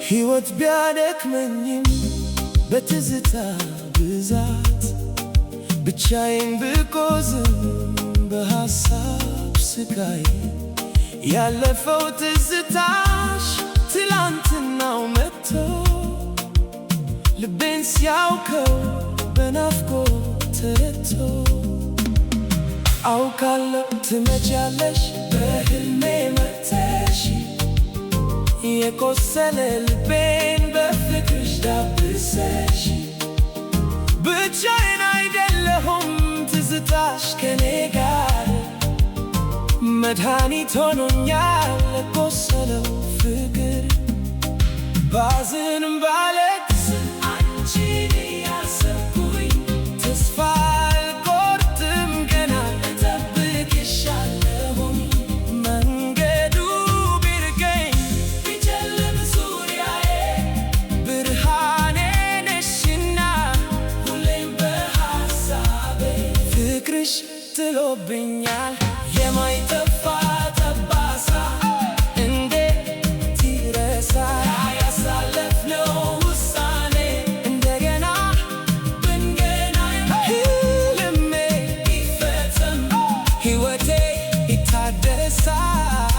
ሕይወት ቢያደክመኝም በትዝታ ብዛት ብቻዬን ብቆዝም በሐሳብ ስቃይ ያለፈው ትዝታሽ ትላንትናው መጥቶ ልቤን ሲያውከው በናፍቆት ተረቶ አውቃለሁ ትመጫለሽ በሕልሜ መጥተሽ የቆሰለ ልቤን በፍቅርሽ ዳብሰሽ ብቻዬን አይደለሁም ትዝታሽ ከኔ ጋር መድኃኒት ሆኖኛል ለቆሰለው ፍቅር ባዝንም ባለቅስም አንቺን እያሰብኩኝ ተስፋ አልቆርጥም ገና እጠብቅሻለሁኝ መንገዱ ቢርቀኝ ቢጨልም ዙሪያዬ ብርሃኔ ነሽና ሁሌም በሐሳቤ ፍቅርሽ ጥሎብኛል የማይጠፋ ጠባሳ እንዴት ይረሳል ያሳለፍነው ውሳኔ እንደገና ብንገናኝ ሕልሜ ይፈጸም ሕይወቴ ይታደሳል